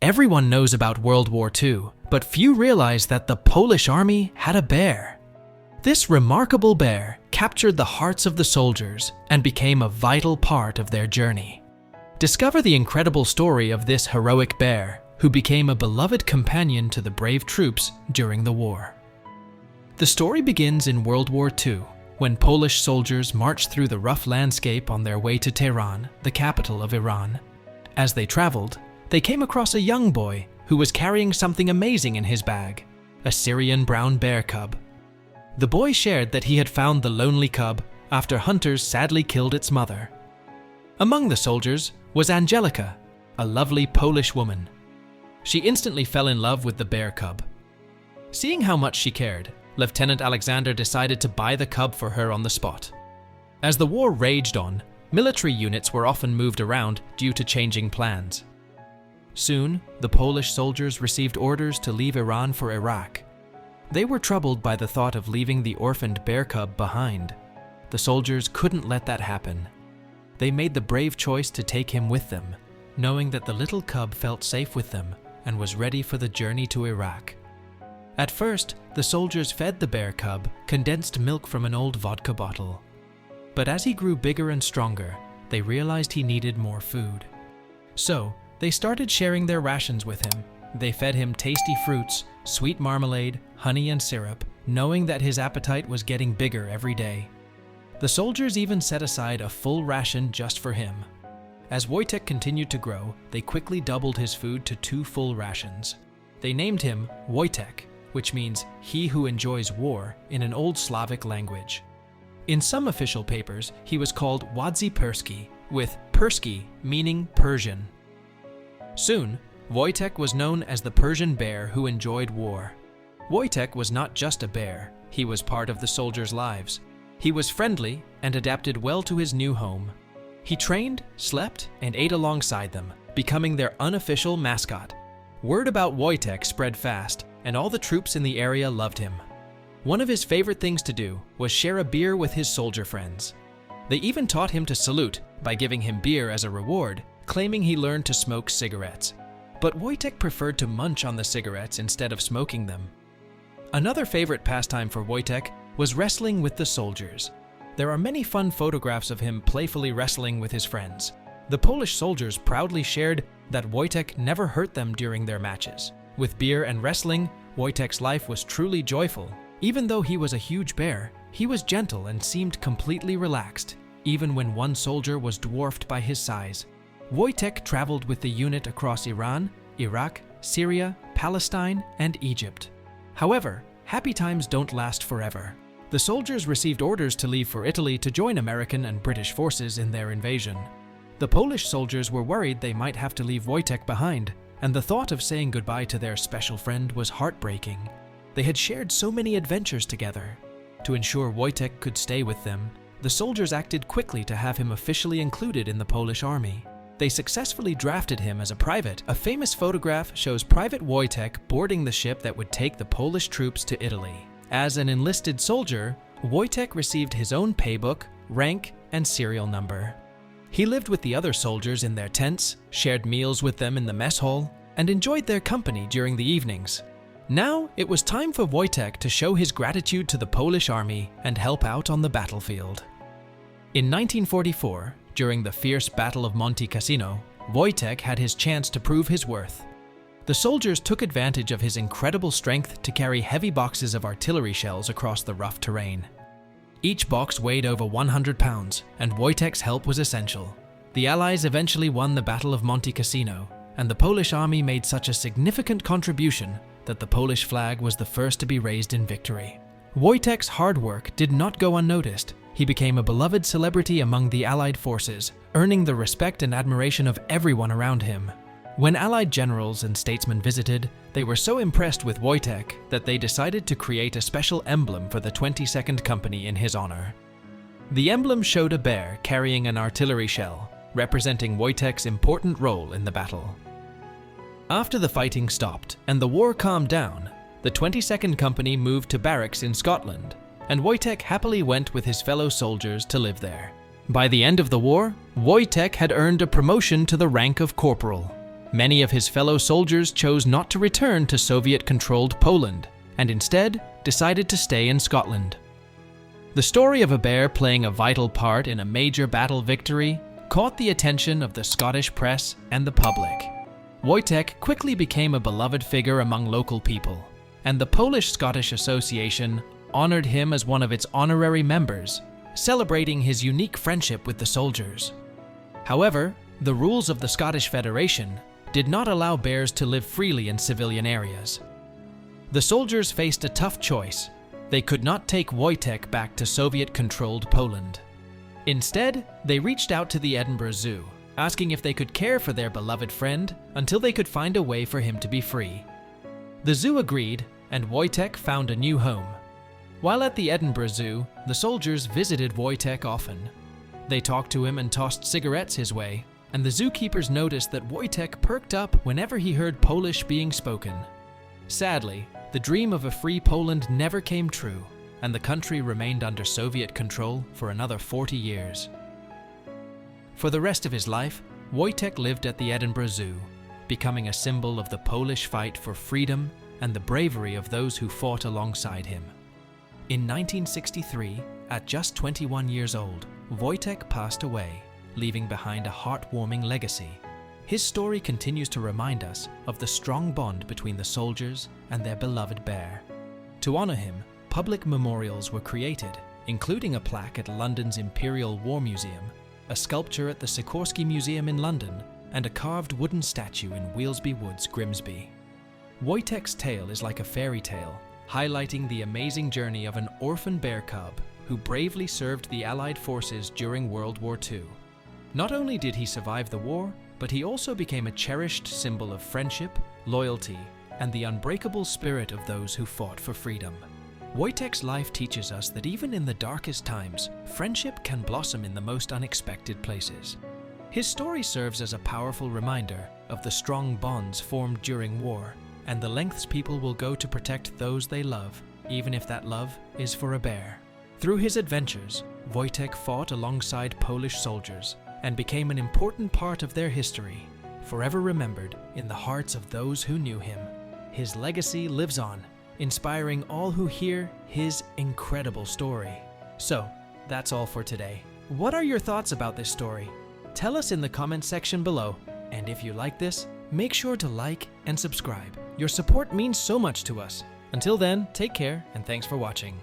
Everyone knows about World War II, but few realize that the Polish army had a bear. This remarkable bear captured the hearts of the soldiers and became a vital part of their journey. Discover the incredible story of this heroic bear, who became a beloved companion to the brave troops during the war. The story begins in World War II, when Polish soldiers marched through the rough landscape on their way to Tehran, the capital of Iran. As they traveled, they came across a young boy who was carrying something amazing in his bag, a Syrian brown bear cub. The boy shared that he had found the lonely cub after hunters sadly killed its mother. Among the soldiers was Angelika, a lovely Polish woman. She instantly fell in love with the bear cub. Seeing how much she cared, Lieutenant Alexander decided to buy the cub for her on the spot. As the war raged on, military units were often moved around due to changing plans. Soon, the Polish soldiers received orders to leave Iran for Iraq. They were troubled by the thought of leaving the orphaned bear cub behind. The soldiers couldn't let that happen. They made the brave choice to take him with them, knowing that the little cub felt safe with them and was ready for the journey to Iraq. At first, the soldiers fed the bear cub condensed milk from an old vodka bottle. But as he grew bigger and stronger, they realized he needed more food. So, they started sharing their rations with him. They fed him tasty fruits, sweet marmalade, honey and syrup, knowing that his appetite was getting bigger every day. The soldiers even set aside a full ration just for him. As Wojtek continued to grow, they quickly doubled his food to 2 full rations. They named him Wojtek, which means he who enjoys war in an old Slavic language. In some official papers, he was called Wadzi Perski, with Perski meaning Persian. Soon, Wojtek was known as the Persian bear who enjoyed war. Wojtek was not just a bear, he was part of the soldiers' lives. He was friendly and adapted well to his new home. He trained, slept, and ate alongside them, becoming their unofficial mascot. Word about Wojtek spread fast, and all the troops in the area loved him. One of his favorite things to do was share a beer with his soldier friends. They even taught him to salute by giving him beer as a reward, claiming he learned to smoke cigarettes. But Wojtek preferred to munch on the cigarettes instead of smoking them. Another favorite pastime for Wojtek was wrestling with the soldiers. There are many fun photographs of him playfully wrestling with his friends. The Polish soldiers proudly shared that Wojtek never hurt them during their matches. With beer and wrestling, Wojtek's life was truly joyful. Even though he was a huge bear, he was gentle and seemed completely relaxed, even when one soldier was dwarfed by his size. Wojtek traveled with the unit across Iran, Iraq, Syria, Palestine, and Egypt. However, happy times don't last forever. The soldiers received orders to leave for Italy to join American and British forces in their invasion. The Polish soldiers were worried they might have to leave Wojtek behind, and the thought of saying goodbye to their special friend was heartbreaking. They had shared so many adventures together. To ensure Wojtek could stay with them, the soldiers acted quickly to have him officially included in the Polish army. They successfully drafted him as a private. A famous photograph shows Private Wojtek boarding the ship that would take the Polish troops to Italy. As an enlisted soldier, Wojtek received his own paybook, rank, and serial number. He lived with the other soldiers in their tents, shared meals with them in the mess hall, and enjoyed their company during the evenings. Now, it was time for Wojtek to show his gratitude to the Polish army and help out on the battlefield. In 1944, during the fierce Battle of Monte Cassino, Wojtek had his chance to prove his worth. The soldiers took advantage of his incredible strength to carry heavy boxes of artillery shells across the rough terrain. Each box weighed over 100 pounds, and Wojtek's help was essential. The Allies eventually won the Battle of Monte Cassino, and the Polish army made such a significant contribution that the Polish flag was the first to be raised in victory. Wojtek's hard work did not go unnoticed. He became a beloved celebrity among the Allied forces, earning the respect and admiration of everyone around him. When Allied generals and statesmen visited, they were so impressed with Wojtek that they decided to create a special emblem for the 22nd Company in his honor. The emblem showed a bear carrying an artillery shell, representing Wojtek's important role in the battle. After the fighting stopped and the war calmed down, the 22nd Company moved to barracks in Scotland, and Wojtek happily went with his fellow soldiers to live there. By the end of the war, Wojtek had earned a promotion to the rank of corporal. Many of his fellow soldiers chose not to return to Soviet-controlled Poland and instead decided to stay in Scotland. The story of a bear playing a vital part in a major battle victory caught the attention of the Scottish press and the public. Wojtek quickly became a beloved figure among local people, and the Polish-Scottish Association honored him as one of its honorary members, celebrating his unique friendship with the soldiers. However, the rules of the Scottish Federation did not allow bears to live freely in civilian areas. The soldiers faced a tough choice. They could not take Wojtek back to Soviet-controlled Poland. Instead, they reached out to the Edinburgh Zoo, asking if they could care for their beloved friend until they could find a way for him to be free. The zoo agreed, and Wojtek found a new home. While at the Edinburgh Zoo, the soldiers visited Wojtek often. They talked to him and tossed cigarettes his way, and the zookeepers noticed that Wojtek perked up whenever he heard Polish being spoken. Sadly, the dream of a free Poland never came true, and the country remained under Soviet control for another 40 years. For the rest of his life, Wojtek lived at the Edinburgh Zoo, becoming a symbol of the Polish fight for freedom and the bravery of those who fought alongside him. In 1963, at just 21 years old, Wojtek passed away, leaving behind a heartwarming legacy. His story continues to remind us of the strong bond between the soldiers and their beloved bear. To honor him, public memorials were created, including a plaque at London's Imperial War Museum, a sculpture at the Sikorsky Museum in London, and a carved wooden statue in Wheelsby Woods, Grimsby. Wojtek's tale is like a fairy tale, highlighting the amazing journey of an orphan bear cub who bravely served the Allied forces during World War II. Not only did he survive the war, but he also became a cherished symbol of friendship, loyalty, and the unbreakable spirit of those who fought for freedom. Wojtek's life teaches us that even in the darkest times, friendship can blossom in the most unexpected places. His story serves as a powerful reminder of the strong bonds formed during war and the lengths people will go to protect those they love, even if that love is for a bear. Through his adventures, Wojtek fought alongside Polish soldiers and became an important part of their history, forever remembered in the hearts of those who knew him. His legacy lives on, inspiring all who hear his incredible story. So, that's all for today. What are your thoughts about this story? Tell us in the comments section below. And if you like this, make sure to like and subscribe. Your support means so much to us. Until then, take care and thanks for watching.